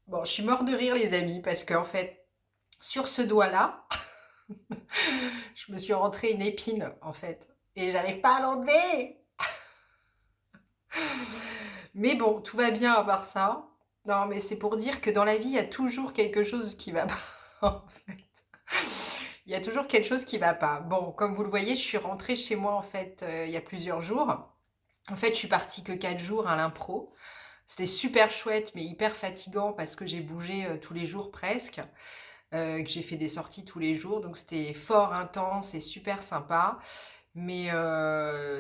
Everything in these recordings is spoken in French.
Bon, je suis mort de rire, les amis, parce qu'en fait, sur ce doigt-là, je me suis rentré une épine, en fait. Et j'arrive pas à l'enlever. Mais bon, tout va bien à part ça. Non, mais c'est pour dire que dans la vie, il y a toujours quelque chose qui va pas. En fait. Il y a toujours quelque chose qui va pas. Bon, comme vous le voyez, je suis rentrée chez moi, en fait, il y a plusieurs jours. En fait, je suis partie que 4 jours à l'impro. C'était super chouette, mais hyper fatigant parce que j'ai bougé tous les jours presque. Que j'ai fait des sorties tous les jours. Donc c'était fort intense et super sympa. Mais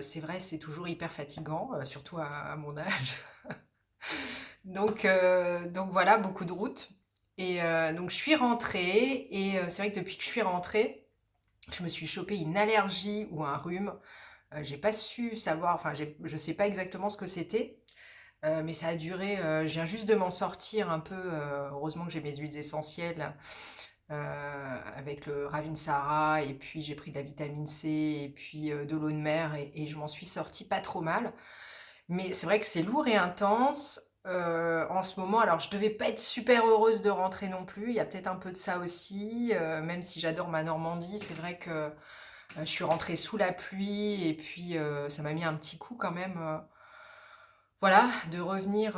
c'est vrai, c'est toujours hyper fatigant, surtout à mon âge. Donc voilà, beaucoup de routes. Et donc je suis rentrée et c'est vrai que depuis que je suis rentrée, je me suis chopé une allergie ou un rhume. J'ai pas su savoir, enfin je sais pas exactement ce que c'était, mais ça a duré. Je viens juste de m'en sortir un peu. Heureusement que j'ai mes huiles essentielles avec le Ravinsara et puis j'ai pris de la vitamine C et puis de l'eau de mer et je m'en suis sortie pas trop mal. Mais c'est vrai que c'est lourd et intense en ce moment. Alors je devais pas être super heureuse de rentrer non plus. Il y a peut-être un peu de ça aussi. Même si j'adore ma Normandie, c'est vrai que je suis rentrée sous la pluie et puis ça m'a mis un petit coup quand même. Voilà, de revenir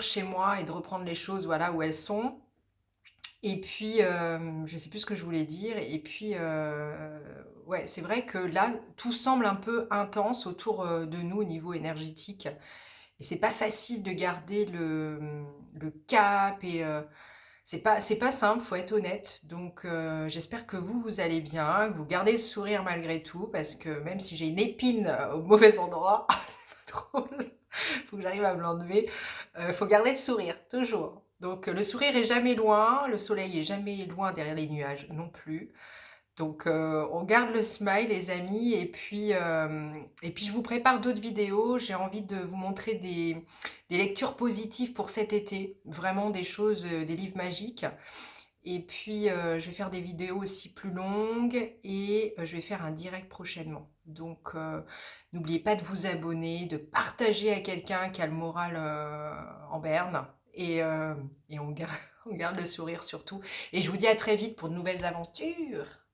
chez moi et de reprendre les choses voilà où elles sont. Et puis, je sais plus ce que je voulais dire. Et puis, ouais, c'est vrai que là, tout semble un peu intense autour de nous au niveau énergétique. Et c'est pas facile de garder le cap. Et c'est pas simple, faut être honnête. Donc, j'espère que vous allez bien, que vous gardez le sourire malgré tout. Parce que même si j'ai une épine au mauvais endroit, c'est pas drôle. Faut que j'arrive à me l'enlever. Faut garder le sourire, toujours. Donc le sourire est jamais loin, le soleil est jamais loin derrière les nuages non plus. Donc on garde le smile les amis et puis je vous prépare d'autres vidéos. J'ai envie de vous montrer des lectures positives pour cet été, vraiment des choses, des livres magiques. Et puis je vais faire des vidéos aussi plus longues et je vais faire un direct prochainement. Donc n'oubliez pas de vous abonner, de partager à quelqu'un qui a le moral en berne et on garde, on garde le sourire surtout. Et je vous dis à très vite pour de nouvelles aventures.